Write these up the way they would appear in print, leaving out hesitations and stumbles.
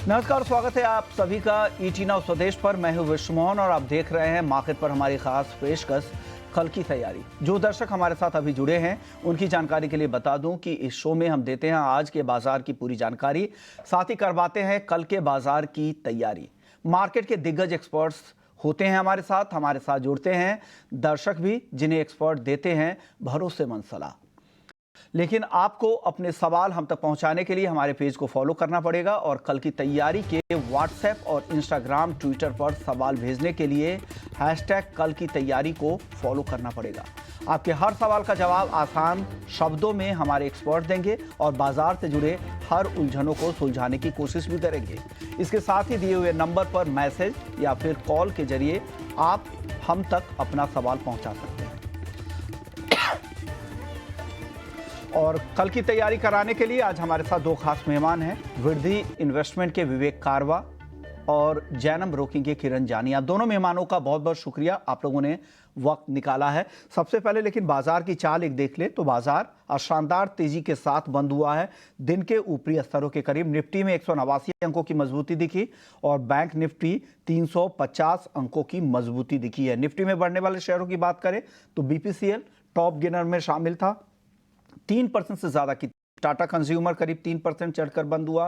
नमस्कार, स्वागत है आप सभी का ईटी नाउ स्वदेश पर। मैं हूं विश्व मोहन और आप देख रहे हैं मार्केट पर हमारी खास पेशकश कल की तैयारी। जो दर्शक हमारे साथ अभी जुड़े हैं उनकी जानकारी के लिए बता दूं कि इस शो में हम देते हैं आज के बाजार की पूरी जानकारी, साथ ही करवाते हैं कल के बाजार की तैयारी। मार्केट के दिग्गज एक्सपर्ट्स होते हैं हमारे साथ जुड़ते हैं दर्शक भी, जिन्हें एक्सपर्ट देते हैं भरोसेमंद सलाह। लेकिन आपको अपने सवाल हम तक पहुंचाने के लिए हमारे पेज को फॉलो करना पड़ेगा और कल की तैयारी के व्हाट्सएप और इंस्टाग्राम ट्विटर पर सवाल भेजने के लिए हैशटैग कल की तैयारी को फॉलो करना पड़ेगा। आपके हर सवाल का जवाब आसान शब्दों में हमारे एक्सपर्ट देंगे और बाजार से जुड़े हर उलझनों को सुलझाने की कोशिश भी करेंगे। इसके साथ ही दिए हुए नंबर पर मैसेज या फिर कॉल के जरिए आप हम तक अपना सवाल पहुंचा सकते हैं। और कल की तैयारी कराने के लिए आज हमारे साथ दो खास मेहमान हैं। वृद्धि इन्वेस्टमेंट के विवेक कारवा और जैनम ब्रोकिंग के किरण जानी। आप दोनों मेहमानों का बहुत बहुत शुक्रिया, आप लोगों ने वक्त निकाला है। सबसे पहले लेकिन बाजार की चाल एक देख ले तो बाजार आज शानदार तेजी के साथ बंद हुआ है। दिन के ऊपरी स्तरों के करीब निफ्टी में 189 अंकों की मजबूती दिखी और बैंक निफ्टी 350 अंकों की मजबूती दिखी है। निफ्टी में बढ़ने वाले शेयरों की बात करें तो बीपीसीएल टॉप गेनर में शामिल था, 3% से ज्यादा की। टाटा कंज्यूमर करीब 3% चढ़कर बंद हुआ।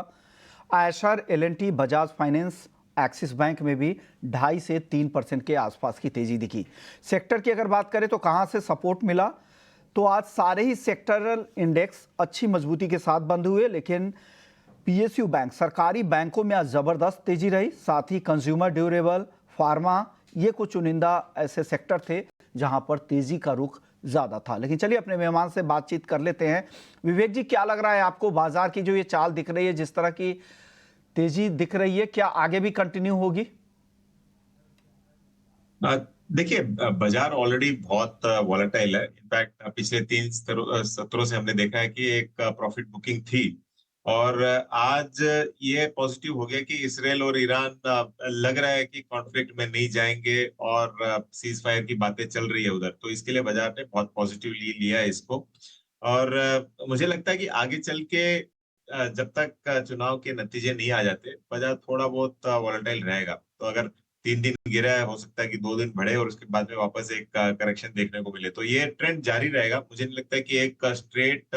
Eicher, L&T, Bajaj finance, axis bank में भी 2.5 से 3% के आसपास की तेजी दिखी। सेक्टर की अगर बात करें तो कहां से सपोर्ट मिला, तो आज सारे ही सेक्टरल इंडेक्स अच्छी मजबूती के साथ बंद हुए, लेकिन पीएसयू बैंक, सरकारी बैंकों में आज जबरदस्त तेजी रही। साथ ही कंज्यूमर ड्यूरेबल, फार्मा, ये कुछ चुनिंदा ऐसे सेक्टर थे जहां पर तेजी का रुख ज्यादा था। लेकिन चलिए अपने मेहमान से बातचीत कर लेते हैं। विवेक जी, क्या लग रहा है आपको, बाजार की जो ये चाल दिख रही है, जिस तरह की तेजी दिख रही है, क्या आगे भी कंटिन्यू होगी? देखिए, बाजार ऑलरेडी बहुत वॉलेटाइल है। इनफैक्ट पिछले 3 सत्रों से हमने देखा है कि एक प्रॉफिट बुकिंग थी और आज ये पॉजिटिव हो गया कि इसराइल और ईरान लग रहा है कि कॉन्फ्लिक्ट में नहीं जाएंगे और सीज फायर की बातें चल रही है उधर, तो इसके लिए बाजार ने बहुत पॉजिटिवली लिया है इसको। और मुझे लगता है कि आगे चल के जब तक चुनाव के नतीजे नहीं आ जाते, बाजार थोड़ा बहुत वॉलेटाइल रहेगा। तो अगर 3 दिन गिरा है, हो सकता है कि 2 दिन बढ़े और उसके बाद में वापस एक करेक्शन देखने को मिले। तो ये ट्रेंड जारी रहेगा। मुझे नहीं लगता है कि एक स्ट्रेट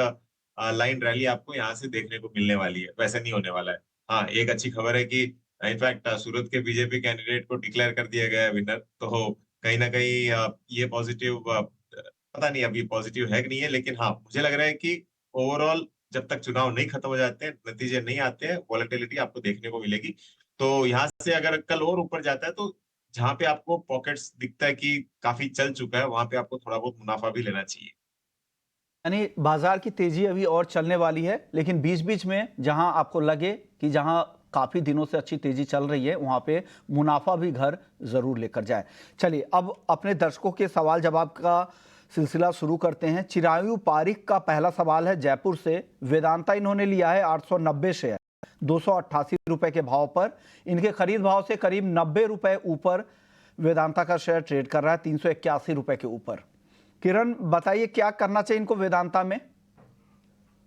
लाइन रैली आपको यहाँ से देखने को मिलने वाली है, वैसा नहीं होने वाला है। हाँ, एक अच्छी खबर है कि इनफैक्ट सूरत के बीजेपी कैंडिडेट को डिक्लेयर कर दिया गया है विनर। तो कहीं ना कहीं ये पॉजिटिव, पता नहीं अभी पॉजिटिव है कि नहीं है, लेकिन हाँ, मुझे लग रहा है कि ओवरऑल जब तक चुनाव नहीं खत्म हो जाते हैं, नतीजे नहीं आते हैं, वॉलेटिलिटी आपको देखने को मिलेगी। तो यहाँ से अगर कल और ऊपर जाता है तो जहां पे आपको पॉकेट्स दिखता है कि काफी चल चुका है, वहां पे आपको थोड़ा बहुत मुनाफा भी लेना चाहिए। यानी बाजार की तेजी अभी और चलने वाली है, लेकिन बीच बीच में जहां आपको लगे कि जहां काफी दिनों से अच्छी तेजी चल रही है, वहां पे मुनाफा भी घर जरूर लेकर जाए। चलिए अब अपने दर्शकों के सवाल जवाब का सिलसिला शुरू करते हैं। चिरायु पारिक का पहला सवाल है जयपुर से। वेदांता इन्होंने लिया है 890 शेयर, 288 रुपए के भाव पर। इनके खरीद भाव से करीब 90 रुपए ऊपर वेदांता का शेयर ट्रेड कर रहा है, 381 रुपए के ऊपर। किरण, बताइए क्या करना चाहिए इनको वेदांता में?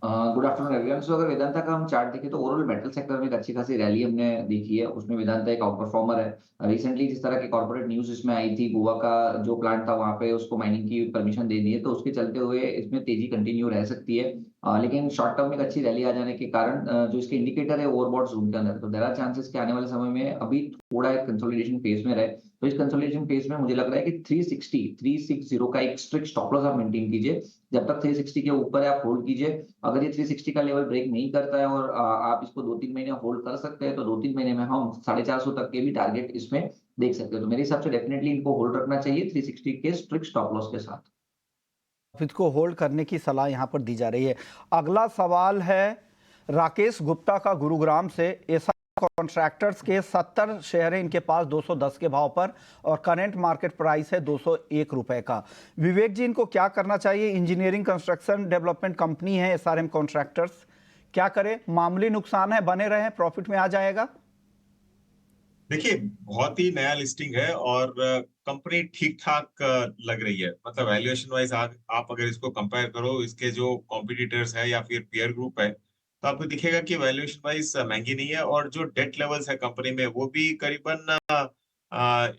Good afternoon everyone. सो अगर वेदांता का हम चार्ट देखें तो ओवरऑल मेटल सेक्टर में एक अच्छी खासी रैली हमने देखी है, उसमें वेदांता एक आउट परफॉर्मर है। रिसेंटली जिस तरह की कॉर्पोरेट न्यूज इसमें आई थी, गोवा का जो प्लांट था वहां पे उसको माइनिंग की परमिशन दे दी है, तो उसके चलते हुए इसमें तेजी कंटिन्यू रह सकती है। लेकिन शॉर्ट टर्म में एक अच्छी रैली आ जाने के कारण जो इसके इंडिकेटर है ओवरबॉट जोन के अंदर, तो देयर आर चांसेस कि आने वाले समय में अभी थोड़ा एक कंसोलिडेशन फेज में रहे। तो इस कंसोलिडेशन फेज में मुझे लग रहा है कि 360 का एक स्ट्रिक्ट स्टॉप लॉस आप मेंटेन कीजिए। जब तक 360 के ऊपर है आप होल्ड कीजिए। अगर ये 360 का लेवल ब्रेक नहीं करता है और आप इसको 2-3 महीने होल्ड कर सकते हैं, तो 2-3 महीने में हम 450 तक के भी टारगेट इसमें देख सकते हैं। तो मेरे हिसाब से डेफिनेटली इनको होल्ड रखना चाहिए 360 के स्ट्रिक्ट स्टॉप लॉस के साथ। इसको होल्ड करने की सलाह यहां पर दी जा रही है। अगला सवाल है राकेश गुप्ता का गुरुग्राम से। ऐसा कॉन्ट्रैक्टर्स के 70 शेयर हैं इनके पास 210 के भाव पर और करंट मार्केट प्राइस है 201 रुपए का। विवेक जी, इनको क्या करना चाहिए? इंजीनियरिंग कंस्ट्रक्शन डेवलपमेंट कंपनी है एसआरएम कॉन्ट्रैक्टर्स, क्या करे? मामूली नुकसान है, बने रहे, प्रॉफिट में आ जाएगा? देखिए, बहुत ही नया लिस्टिंग है और कंपनी ठीक ठाक लग रही है। मतलब वैल्यूएशन वाइज आप अगर इसको कंपेयर करो, इसके जो कॉम्पिटिटर्स है या फिर पीयर ग्रुप है, तो आपको दिखेगा कि वैल्यूएशन वाइज महंगी नहीं है, और जो डेट लेवल्स है कंपनी में वो भी करीबन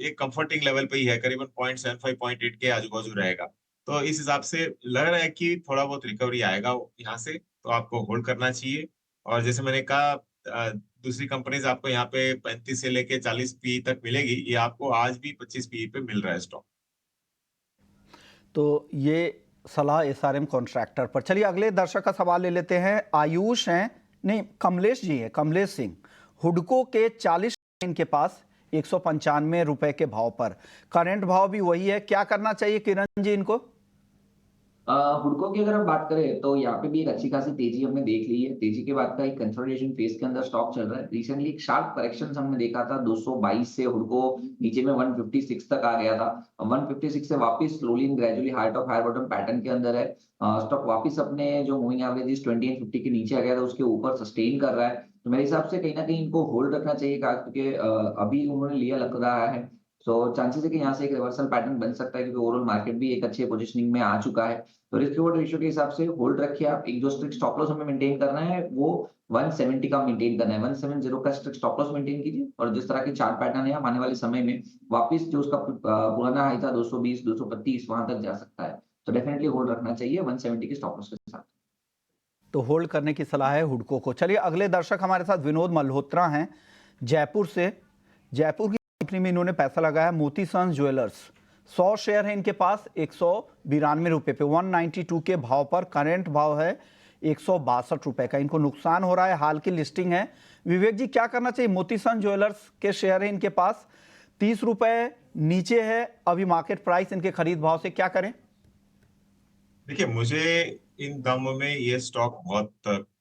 एक कंफर्टिंग लेवल पे ही है, करीबन 0.75 0.8 के आजू बाजू रहेगा। तो इस हिसाब से लग रहा है कि थोड़ा बहुत रिकवरी आएगा यहाँ से, तो आपको होल्ड करना चाहिए। और जैसे मैंने कहा, दूसरी कंपनीज आपको यहाँ पे 35 से लेके 40 पी तक मिलेगी, ये आपको आज भी 25 पी पे मिल रहा है स्टॉक। तो ये सलाह एसआरएम कॉन्ट्रैक्टर पर। चलिए अगले दर्शक का सवाल ले लेते हैं। आयुष हैं, नहीं कमलेश जी हैं, कमलेश सिंह। हुडको के 40 इनके पास 195 रुपए के भाव पर, करंट भाव भी वही है, क्या करना चाहिए किरण जी इनको? हुडको की अगर हम बात करें तो यहाँ पे भी एक अच्छी खासी तेजी हमने देख ली है। तेजी के बाद का एक कंसोलिडेशन फेज के अंदर स्टॉक चल रहा है। रिसेंटली एक शार्प करेक्शन हमने देखा था, 222 से हुडको नीचे में 156 तक आ गया था। 156 से वापस slowly and gradually heart of higher bottom pattern के अंदर है। स्टॉक वापस अपने जो मूविंग एवरेज 20 एंड 50 के नीचे आ गया था, उसके ऊपर सस्टेन कर रहा है। तो मेरे हिसाब से कहीं ना कहीं इनको होल्ड रखना चाहिए, क्योंकि अभी उन्होंने लिया लग रहा है। सो चांसेस है कि यहाँ से एक रिवर्सल पैटर्न बन सकता है, क्योंकि ओवरऑल मार्केट भी एक अच्छे पोजीशनिंग में आ चुका है। तो रिस्क रिवॉर्ड रेशियो के हिसाब से होल्ड रखिए आप। एक जो स्ट्रिक्ट स्टॉप लॉस हमें मेंटेन करना है वो 170 का मेंटेन करना है। 170 का स्ट्रिक्ट स्टॉप लॉस मेंटेन कीजिए, और जिस तरह के चार्ट पैटर्न है, हम आने वाले समय में वापस जो उसका पुराना हाई था 220 225 वहां तक जा सकता है। तो डेफिनेटली होल्ड रखना चाहिए 170 के स्टॉप लॉस के साथ। तो होल्ड करने की सलाह है हुडको को। चलिए अगले दर्शक हमारे साथ विनोद मल्होत्रा हैं, जयपुर से। जयपुर की कंपनी में इन्होंने पैसा लगाया, मोती सन्स ज्वेलर्स। 100 शेयर है इनके पास 192 रुपए पे, 192 के भाव पर। करंट भाव है 162 रुपए का। इनको नुकसान हो रहा है, हाल की लिस्टिंग है। विवेक जी क्या करना चाहिए? मोती सन्स ज्वेलर्स के शेयर है इनके पास 30 रुपए नीचे है अभी मार्केट प्राइस इनके खरीद भाव से, क्या करें? देखिए, मुझे इन दामों में ये स्टॉक बहुत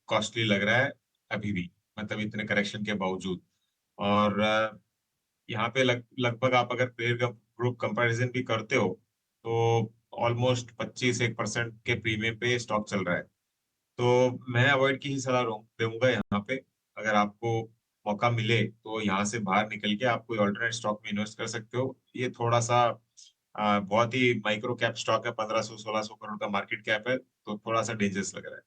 कॉस्टली लग रहा है अभी भी, मतलब इतने करेक्शन के बावजूद। और यहाँ पे लगभग आप अगर पेयर ग्रुप कंपैरिजन भी करते हो तो ऑलमोस्ट 25-1% के प्रीमियम पे स्टॉक चल रहा है। तो मैं अवॉइड की ही सलाह दूंगा यहाँ पे। अगर आपको मौका मिले तो यहाँ से बाहर निकल के आप कोई ऑल्टरनेट स्टॉक में इन्वेस्ट कर सकते हो। ये थोड़ा सा बहुत ही माइक्रो कैप स्टॉक है, 1500-1600 करोड़ का मार्केट कैप है, तो थोड़ा सा डेंजरस लग रहा है।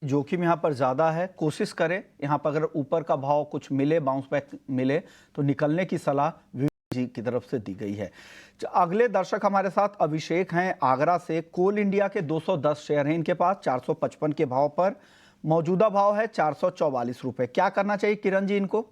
जोखिम यहाँ पर ज़्यादा है, कोशिश करें यहाँ पर अगर ऊपर का भाव कुछ मिले, बाउंस बैक मिले तो निकलने की सलाह विवेक जी की तरफ से दी गई है। अगले दर्शक हमारे साथ अभिषेक हैं, आगरा से। कोल इंडिया के 210 शेयर हैं इनके पास 455 के भाव पर। मौजूदा भाव है 444 रुपए। क्या करना चाहिए किरण जी इनको?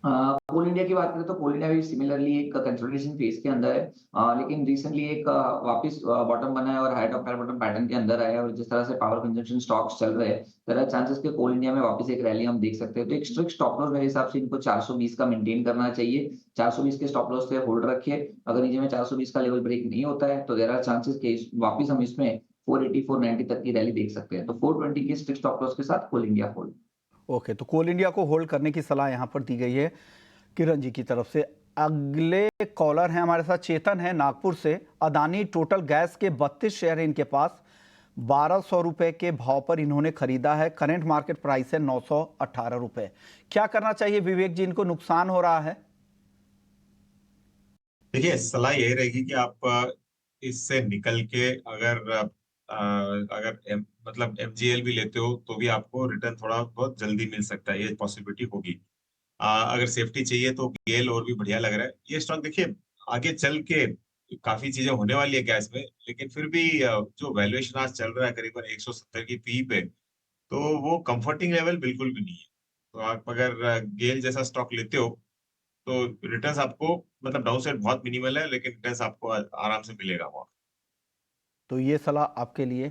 कोल इंडिया की बात करें तो कोल इंडिया भी सिमिलरली एक कंसोलिडेशन फेज के अंदर है। लेकिन रिसेंटली एक वापस बॉटम बना है और height of higher bottom pattern के अंदर आया है। और जिस तरह से पावर कंजम्पशन स्टॉक्स चल रहे हैं, there are चांसेस के कोल इंडिया में वापस एक रैली हम देख सकते हैं। तो एक स्ट्रिक्ट स्टॉप लॉस मेरे हिसाब से इनको 420 का मेंटेन करना चाहिए। 420 के स्टॉप लॉस से होल्ड रखिए। अगर नीचे में 420 का लेवल ब्रेक नहीं होता है तो देयर आर चांसेस के वापस हम इसमें 480 490 तक की रैली देख सकते हैं। तो 420 के स्ट्रिक्ट स्टॉप लॉस के साथ कोल इंडिया होल्ड। ओके, तो कोल इंडिया को होल्ड करने की सलाह यहाँ पर दी गई है किरण जी की तरफ से। अगले कॉलर हैं हमारे साथ, चेतन है नागपुर से। अदानी टोटल गैस के 32 शेयर हैं इनके पास, 1200 रुपए के भाव पर इन्होंने खरीदा है। करंट मार्केट प्राइस है 918 रुपए। क्या करना चाहिए विवेक जी, इनको नुकसान हो रहा है? देखिए, सलाह यही रहेगी कि आप इससे निकल के अगर मतलब एमजीएल भी लेते हो तो भी आपको रिटर्न थोड़ा बहुत जल्दी मिल सकता है, ये पॉसिबिलिटी होगी। अगर सेफ्टी चाहिए तो गेल और भी बढ़िया लग रहा है ये स्टॉक। देखिए, आगे चल के काफी चीजें होने वाली है गैस में, लेकिन फिर भी जो वैल्यूएशन आज चल रहा है करीबन 170 की पी पे, तो वो कंफर्टिंग लेवल बिल्कुल भी नहीं है। तो आप अगर गेल जैसा स्टॉक लेते हो तो रिटर्न्स आपको, मतलब डाउन साइड बहुत मिनिमल है, लेकिन रिटर्न्स आपको आराम से मिलेगा वहां। तो ये सलाह आपके लिए।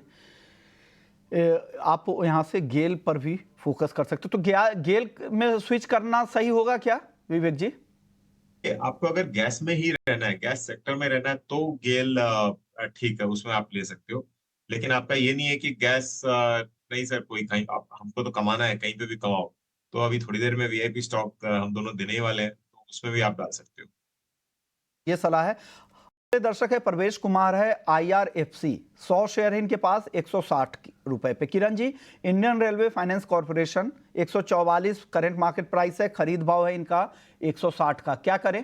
आप यहाँ से गेल पर भी फोकस कर सकते हो। तो गेल में स्विच करना सही होगा क्या विवेक जी? आपको अगर गैस में ही रहना है, गैस सेक्टर में रहना है, तो गेल ठीक है, उसमें आप ले सकते हो। लेकिन आपका ये नहीं है कि गैस नहीं सर, कोई कहीं हमको तो कमाना है, कहीं पे भी कमाओ। तो अभी थोड़ी देर में वीआईपी स्टॉक हम दोनों देने ही वाले हैं, तो उसमें भी आप डाल सकते हो। ये सलाह है। दर्शक है प्रवेश कुमार है, आईआरएफसी। 100 शेयर है इनके पास 160 रुपए पे। Kiran ji, Indian Railway Finance Corporation 144 current market price है, खरीद भाव है इनका 160 का, क्या करें?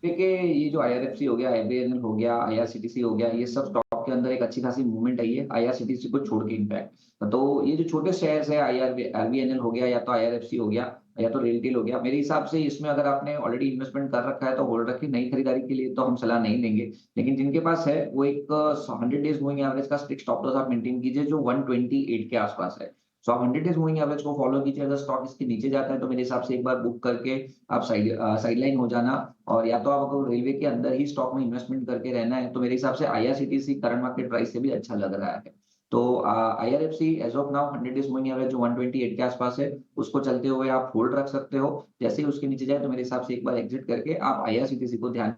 देखिए, ये जो आईआरएफसी हो गया, आईबीएनएल हो गया, आईआरसीटीसी हो गया, ये सब स्टॉक के अंदर एक अच्छी खासी मूवमेंट आई है, आईआरसीटीसी को छोड़ के इनफैक्ट। तो ये जो छोटे शेयर्स है आरबीएनएल हो गया या तो आईआरएफसी हो गया या तो रेलटेल हो गया, मेरे हिसाब से इसमें अगर आपने ऑलरेडी इन्वेस्टमेंट कर रखा है तो होल्ड रखिए, नई खरीदारी के लिए तो हम सलाह नहीं देंगे। लेकिन जिनके पास है वो एक 100 डेज मूविंग एवरेज का स्ट्रिक्ट स्टॉप लॉस आप मेंटेन कीजिए जो 128 के आसपास है। सो आप 100 डेज मूविंग एवरेज को फॉलो कीजिए, अगर स्टॉक इसके नीचे जाता है तो मेरे हिसाब से एक बार बुक करके आप साइडलाइन हो जाना। और या तो आपको रेलवे के अंदर ही स्टॉक में इन्वेस्टमेंट करके रहना है तो मेरे हिसाब से आईआरसीटीसी करंट मार्केट प्राइस से भी अच्छा लग रहा है। तो IRFC as of now 100 days moving average जो 128 के आसपास है, उसको चलते हुए आप होल्ड रख सकते हो। जैसे ही उसके नीचे जाए तो मेरे हिसाब से एक बार एग्जिट करके आप आईआरसीटीसी को ध्यान।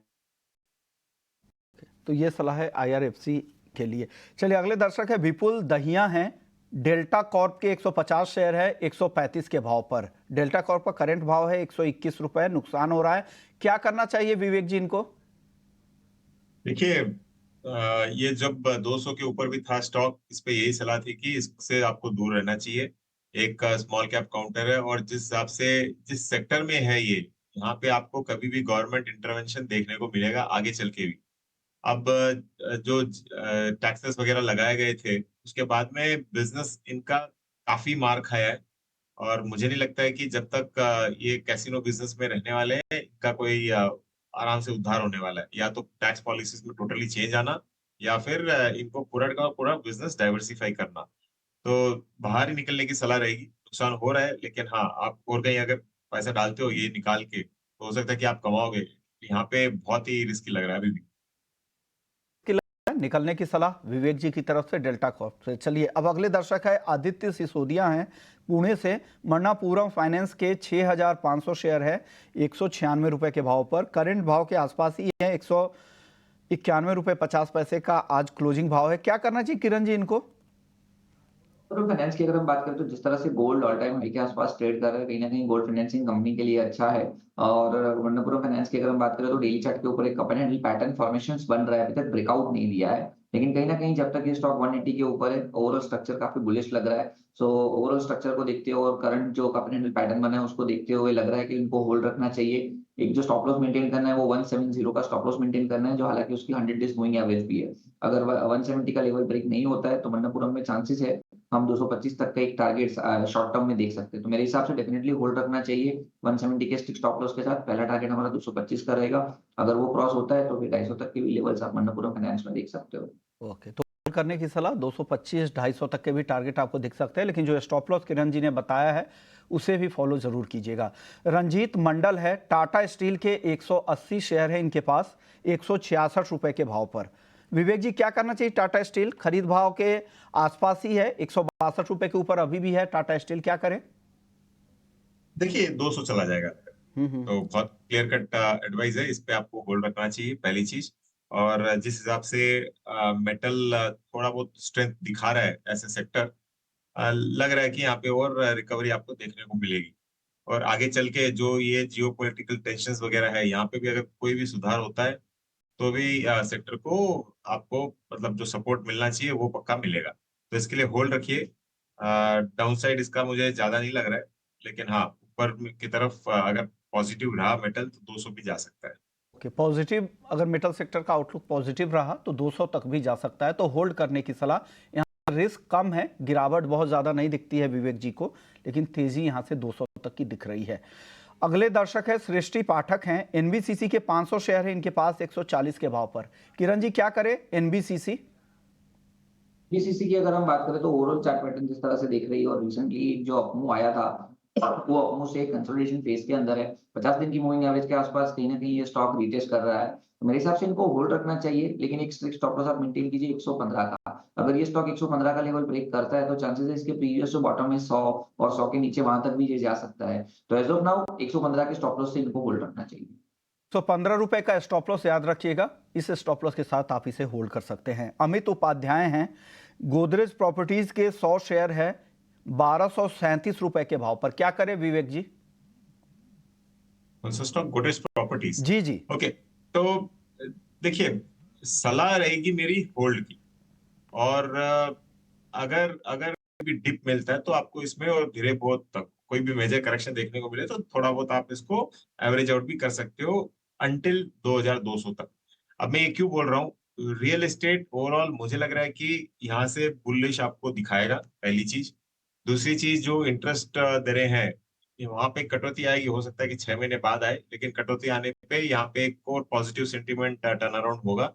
तो ये सलाह है आईआरएफसी के लिए। चलिए अगले दर्शक है विपुल दहिया हैं। डेल्टा कॉर्प के 150 शेयर है 135 के भाव पर। डेल्टा कॉर्प का करंट भाव है 121 रुपए, नुकसान हो रहा है, क्या करना चाहिए विवेक जी इनको? देखिए, ये जब 200 के ऊपर भी था स्टॉक, इस पे यही सलाह थी कि इससे आपको दूर रहना चाहिए। एक स्मॉल कैप काउंटर है और जिस हिसाब से जिस सेक्टर में है ये, यहाँ पे आपको कभी भी गवर्नमेंट इंटरवेंशन देखने को मिलेगा आगे चल के भी। अब जो टैक्सेस वगैरह लगाए गए थे उसके बाद में बिजनेस इनका काफी मार खाया है। और मुझे नहीं लगता है कि जब तक ये कैसीनो बिजनेस में रहने वाले हैं इनका कोई आराम से उद्धार होने वाला है। या तो टैक्स पॉलिसीज में टोटली चेंज आना या फिर इनको पूरा का पूरा बिजनेस डाइवर्सिफाई करना। तो बाहर ही निकलने की सलाह रहेगी। नुकसान हो रहा है लेकिन हाँ, आप और कहीं अगर पैसा डालते हो ये निकाल के तो हो सकता है कि आप कमाओगे। यहाँ पे बहुत ही रिस्की लग रहा है अभी भी। निकलने की सलाह विवेक जी की तरफ से डेल्टा कॉर्प से। चलिए अब अगले दर्शक है आदित्य सिसोदिया हैं पुणे से। मणप्पुरम फाइनेंस के 6500 शेयर है 196 रुपए के भाव पर। करंट भाव के आसपास ही है 191 रुपए 50 पैसे का आज क्लोजिंग भाव है। क्या करना चाहिए किरण जी इनको? तो फाइनेंस की अगर हम बात करें तो जिस तरह से गोल्ड ऑल टाइम हाई के आसपास ट्रेड कर रहा है, कहीं ना कहीं गोल्ड फाइनेंसिंग कंपनी के लिए अच्छा है। और मणप्पुरम फाइनेंस की अगर हम बात करें तो डेली चार्ट के ऊपर एक cup and handle pattern formations बन रहा है, अभी तक ब्रेकआउट नहीं दिया है। लेकिन कहीं ना कहीं जब तक ये स्टॉक 180 के ऊपर है, ओवरऑल स्ट्रक्चर काफी बुलिश लग रहा है। सो ओवरऑल स्ट्रक्चर को देखते हुए और करंट जो कप एंड हैंडल पैटर्न बना है उसको देखते हुए लग रहा है कि इनको होल्ड रखना चाहिए। एक जो स्टॉप लॉस मेंटेन करना है वो 170 का स्टॉप लॉस मेंटेन करना है, जो हालांकि उसकी 100 डेज मूविंग एवरेज भी है। अगर 170 का लेवल ब्रेक नहीं होता है तो मणप्पुरम में चांसेस है हम 225 तक का एक टारगेट शॉर्ट टर्म में देख सकते हैं। तो मेरे हिसाब से डेफिनेटली होल्ड रखना चाहिए 170 के स्टिक स्टॉप लॉस के साथ। पहला टारगेट हमारा 225 का रहेगा, अगर वो क्रॉस होता है तो फिर 250 तक के भी लेवल्स आप मणप्पुरम फाइनेंस में देख सकते हो। ओके, तो होल्ड करने की सलाह 225 250 तक के भी टारगेट आपको दिख सकते हैं, लेकिन जो स्टॉप लॉस किरण जी ने बताया है उसे भी फॉलो जरूर कीजिएगा। रंजीत मंडल है टाटा स्टील के 180 शेयर है इनके पास 166 रुपए के भाव पर। विवेक जी क्या करना चाहिए? टाटा स्टील खरीद भाव के आसपास ही है 162 रुपए के ऊपर अभी भी है टाटा स्टील, क्या करें? देखिए 200 चला जाएगा तो बहुत क्लियर कट एडवाइस है, इस पे आपको होल्ड रखना चाहिए पहली चीज। और जिस हिसाब से मेटल थोड़ा बहुत स्ट्रेंथ दिखा रहा है ऐसे सेक्टर, लग रहा है कि यहाँ पे और रिकवरी आपको देखने को मिलेगी। और आगे चल के जो ये जियो पोलिटिकल टेंशन वगैरह है, यहाँ पे भी अगर कोई भी सुधार होता है तो भी सेक्टर को आपको मतलब जो सपोर्ट मिलना चाहिए वो पक्का मिलेगा। तो इसके लिए होल्ड रखिए। डाउन साइड इसका मुझे ज्यादा नहीं लग रहा है, लेकिन हाँ ऊपर की तरफ अगर पॉजिटिव रहा मेटल तो 200 भी जा सकता है। ओके, पॉजिटिव अगर मेटल सेक्टर का आउटलुक पॉजिटिव रहा तो 200 तक भी जा सकता है, तो होल्ड करने की सलाह। यहाँ रिस्क कम है, गिरावट बहुत ज्यादा नहीं दिखती है विवेक जी को, लेकिन तेजी यहाँ से 200 तक की दिख रही है। अगले दर्शक है सृष्टि पाठक हैं। एनबीसीसी के 500 शेयर है इनके पास 140 के भाव पर। किरण जी क्या करे एनबीसीसी? बीसीसी की अगर हम बात करें तो ओवरऑल चार्ट पैटर्न जिस तरह से देख रही है और रिसेंटली जो अपमूव आया था वो अपमूव से कंसोलिडेशन फेज के अंदर है। 50 दिन की मूविंग एवरेज के आसपास कहीं ना कहीं ये स्टॉक रिटेस्ट कर रहा है, तो मेरे हिसाब से इनको होल्ड रखना चाहिए। लेकिन एक स्ट्रिक्ट स्टॉप लॉस आप मेंटेन कीजिए 115 का। अगर ये स्टॉक 115 का लेवल ब्रेक करता है तो चांसेस है इसके प्रीवियस जो बॉटम है 100 और 100 के नीचे वहां तक भी ये जा सकता है। तो एज ऑफ नाउ 115 के स्टॉप लॉस से इनको होल्ड रखना चाहिए। 115 रुपए का स्टॉप लॉस याद रखिएगा, इस स्टॉप लॉस के साथ आप इसे होल्ड कर सकते हैं। अमित उपाध्याय हैं, गोदरेज प्रॉपर्टीज के 100 शेयर है 1237 रुपए के भाव पर। क्या करें विवेक जी? स्टॉक गोदरेज प्रॉपर्टीज, जी जी। ओके। तो देखिए सलाह रहेगी मेरी होल्ड की। और अगर अगर भी डिप मिलता है तो आपको इसमें और धीरे बहुत तक कोई भी मेजर करेक्शन देखने को मिले तो थोड़ा बहुत आप इसको एवरेज आउट भी कर सकते हो अंटिल 2200 तक। अब मैं ये क्यों बोल रहा हूँ, रियल एस्टेट ओवरऑल मुझे लग रहा है कि यहाँ से बुलिश आपको दिखाएगा, पहली चीज। दूसरी चीज, जो इंटरेस्ट दे रहे हैं, वहां पे कटौती आएगी, हो सकता है कि 6 महीने बाद आए, लेकिन कटौती आने पे यहाँ पे एक और पॉजिटिव सेंटीमेंट टर्न अराउंड होगा।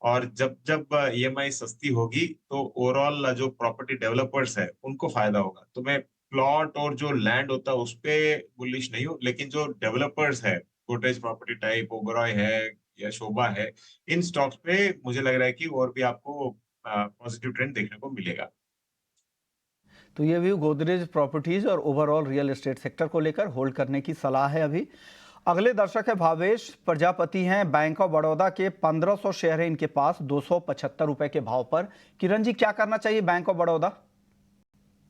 और जब जब ईएमआई सस्ती होगी तो ओवरऑल जो प्रॉपर्टी डेवलपर्स है उनको फायदा होगा। तो मैं प्लॉट और जो लैंड होता है उस पे बुलिश नहीं हूँ, लेकिन जो डेवलपर्स है, गोदरेज प्रॉपर्टी टाइप, ओबरॉय है या शोभा है, इन स्टॉक्स पे मुझे लग रहा है कि और भी आपको पॉजिटिव ट्रेंड देखने को मिलेगा। तो ये भी गोदरेज प्रॉपर्टीज और ओवरऑल रियल एस्टेट सेक्टर को लेकर होल्ड करने की सलाह है। अभी अगले दर्शक है भावेश प्रजापति हैं, बैंक ऑफ बड़ौदा के 1500 शेयर है इनके पास 275 रुपए के भाव पर। किरण जी, क्या करना चाहिए bank of Baroda?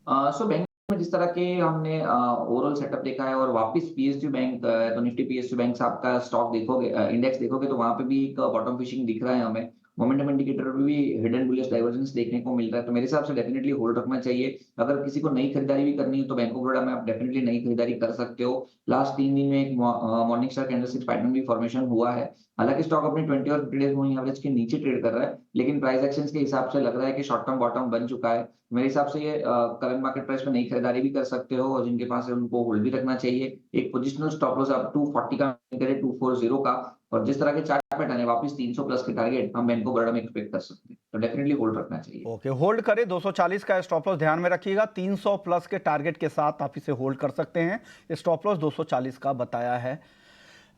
So bank में जिस तरह के हमने ओवरऑल सेटअप देखा है और वापस पीएसयू बैंक, तो निफ्टी पीएसयू बैंक साहब का स्टॉक देखोगे, इंडेक्स देखोगे, तो वहां पे भी एक बॉटम फिशिंग दिख रहा है हमें। मोमेंटम इंडिकेटर पे भी हिडन बुलिश डाइवर्जेंस देखने को मिल रहा है, तो मेरे हिसाब से डेफिनेटली होल्ड रखना चाहिए। अगर किसी को नई खरीदारी भी करनी है तो बैंक ऑफ बड़ौदा में आप डेफिनेटली नई खरीदारी कर सकते हो। लास्ट 3 दिन में एक मॉर्निंग स्टार कैंडलस्टिक पैटर्न भी फॉर्मेशन हुआ है। हालांकि स्टॉक अपने 20 और 50 डेज मूविंग एवरेज के नीचे ट्रेड कर रहा है, लेकिन प्राइस एक्शंस के हिसाब से लग रहा है कि शॉर्ट टर्म बॉटम बन चुका है। मेरे हिसाब से ये करंट मार्केट प्राइस में नई खरीदारी भी कर सकते हो, और जिनके पास है उनको होल्ड भी रखना चाहिए। एक पोजिशनल स्टॉप लॉस आप 240 का करें, 240 का, और जिस तरह के चार्ट पैटर्न है वापस 300 प्लस के टारगेट हम बैंक ऑफ बड़ौदा में एक्सपेक्ट कर सकते हैं, तो डेफिनेटली होल्ड रखना चाहिए। ओके, होल्ड करें। 240 का स्टॉप लॉस ध्यान में रखिएगा, 300 प्लस के टारगेट के साथ आप इसे होल्ड कर सकते हैं। स्टॉप लॉस 240 का बताया है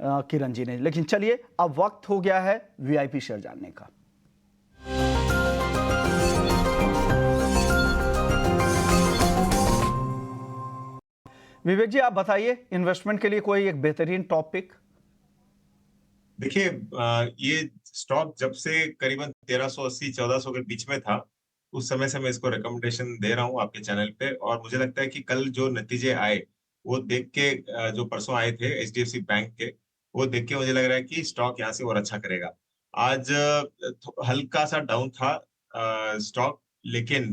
किरण जी ने। लेकिन चलिए, अब वक्त हो गया है वीआईपी शेयर जानने का। विवेक जी, आप बताइए इन्वेस्टमेंट के लिए कोई एक बेहतरीन टॉपिक। देखिए, ये स्टॉक जब से करीबन 1380-1400 के बीच में था, उस समय से मैं इसको रिकमेंडेशन दे रहा हूँ आपके चैनल पे। और मुझे लगता है कि कल जो नतीजे आए वो देख के, जो परसों आए थे एचडीएफसी बैंक के, वो देख के मुझे लग रहा है कि स्टॉक यहाँ से और अच्छा करेगा। आज हल्का सा डाउन था स्टॉक, लेकिन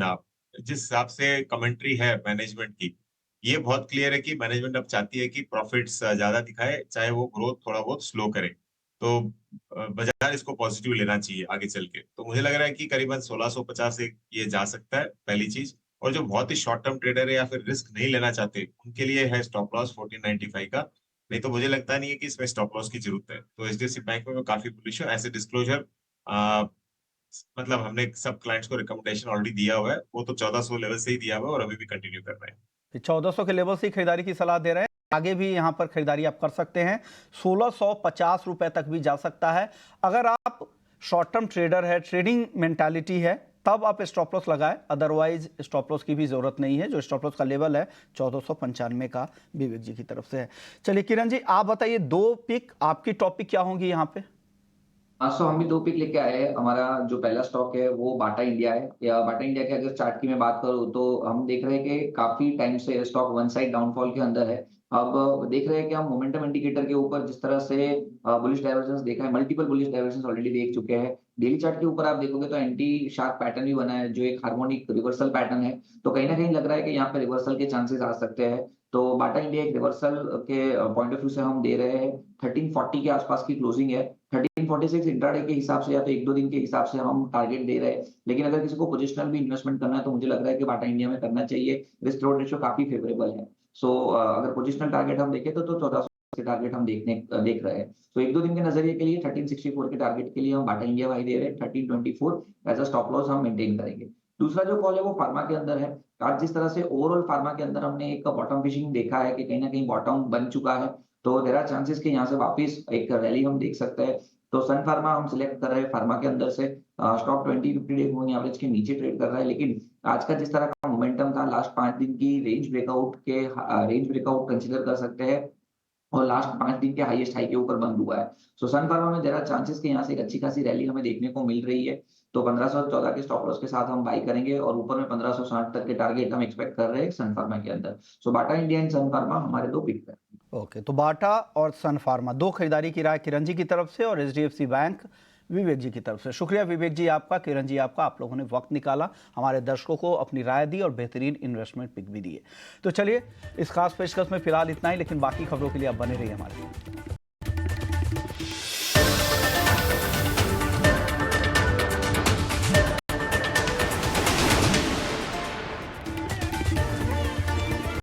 जिस हिसाब से कमेंट्री है मैनेजमेंट की, ये बहुत क्लियर है कि मैनेजमेंट अब चाहती है कि प्रॉफिट्स ज्यादा दिखाए, चाहे वो ग्रोथ थोड़ा बहुत स्लो करे। तो बाजार इसको पॉजिटिव लेना चाहिए आगे चल के। तो मुझे लग रहा है कि करीबन 1650 से ये जा सकता है, पहली चीज। और जो बहुत ही शॉर्ट टर्म ट्रेडर है या फिर रिस्क नहीं लेना चाहते, उनके लिए है स्टॉप लॉस 1495 का। नहीं तो मुझे लगता नहीं है कि इसमें स्टॉप लॉस की जरूरत है। तो एचडीएफसी बैंक में मैं काफी बुलिश हूँ। ऐसे डिस्क्लोजर मतलब हमने सब क्लाइंट्स को रिकमेंडेशन ऑलरेडी दिया हुआ है, वो तो 1400 लेवल से ही दिया हुआ है और अभी भी कंटिन्यू कर रहे हैं। 1400 के लेवल से खरीदारी की सलाह दे रहे हैं। आगे भी यहां पर खरीदारी आप कर सकते हैं, 1650 रुपए तक भी जा सकता है। अगर आप शॉर्ट टर्म ट्रेडर है, ट्रेडिंग मेंटालिटी है, तब आप स्टॉप लॉस लगाएं, अदरवाइज स्टॉप लॉस की भी जरूरत नहीं है। जो स्टॉप लॉस का लेवल है 1495 का विवेक जी की तरफ से है। चलिए किरण जी, आप बताइए, दो पिक आपकी टॉपिक क्या होंगी यहाँ पे? सो हम भी 2 पिक लेके आए हैं। हमारा जो पहला स्टॉक है वो बाटा इंडिया है। या बाटा इंडिया के अगर चार्ट की मैं बात करूँ तो हम देख रहे हैं कि काफी टाइम से स्टॉक वन साइड डाउनफॉल के अंदर है। अब देख रहे हैं कि हम मोमेंटम इंडिकेटर के ऊपर जिस तरह से बुलिश डाइवर्जेंस देखा है, मल्टीपल बुलिश डाइवर्जेंस ऑलरेडी देख चुके हैं। डेली चार्ट के ऊपर आप देखोगे तो एंटी शार्प पैटर्न भी बना है, जो एक हार्मोनिक रिवर्सल पैटर्न है। तो कहीं ना कहीं लग रहा है कि यहाँ पे रिवर्सल के चांसेस आ सकते हैं। तो बाटा इंडिया एक रिवर्सल के पॉइंट ऑफ व्यू से हम दे रहे हैं। 1340 के आसपास की क्लोजिंग है। 1346 इंट्राडे के हिसाब से या तो 1-2 दिन के हिसाब से हम टारगेट दे रहे हैं। लेकिन अगर किसी को पोजिशनल भी इन्वेस्टमेंट करना है तो मुझे लग रहा है कि बाटा इंडिया में करना चाहिए। रिस्क रिवॉर्ड रेशियो काफी फेवरेबल है। सो अगर पोजिशनल टारगेट हम देखें तो 1400 के टारगेट हम देख रहे हैं। तो 1-2 दिन के नजरिए के लिए 1364 के टारगेट के लिए हम बाटा इंडिया भाई दे रहे हैं। 1324 एज अ स्टॉप लॉस हम मेंटेन करेंगे। दूसरा जो कॉल है वो फार्मा के अंदर है। आज जिस तरह से ओवरऑल फार्मा के अंदर हमने एक बॉटम फिशिंग देखा है कि कहीं ना कहीं बॉटम बन चुका है, तो देयर आर चांसेस कि यहाँ से वापस एक रैली हम देख सकते हैं। तो सन फार्मा हम सिलेक्ट कर रहे हैं। फार्मा के अंदर से स्टॉक 20-50 डेज मूविंग एवरेज के नीचे ट्रेड कर रहा है, लेकिन आज का जिस तरह का मोमेंटम था, लास्ट 5 दिन की रेंज ब्रेकआउट कंसीडर कर सकते हैं, और लास्ट 5 दिन के हाईएस्ट हाई के ऊपर बंद हुआ है। सो सन फार्मा में देयर आर चांसेस कि यहाँ से एक अच्छी खासी रैली हमें देखने को मिल रही है। तो 1514 के स्टॉप लॉस के साथ हम बाई करेंगे, और ऊपर में 1560 तक के टारगेट हम एक्सपेक्ट कर रहे हैं सन फार्मा के अंदर। So Bata India and Sun Pharma हमारे 2 पिक है। ओके, तो बाटा और सन फार्मा 2 खरीदारी की राय किरण जी की तरफ से और एचडीएफसी बैंक विवेक जी की तरफ से। शुक्रिया विवेक जी आपका, किरण जी आपका, आप लोगों ने वक्त निकाला, हमारे दर्शकों को अपनी राय दी और बेहतरीन इन्वेस्टमेंट पिक भी दिए। तो चलिए, इस खास पेशकश में फिलहाल इतना ही, लेकिन बाकी खबरों के लिए आप बने रहिए हमारे साथ।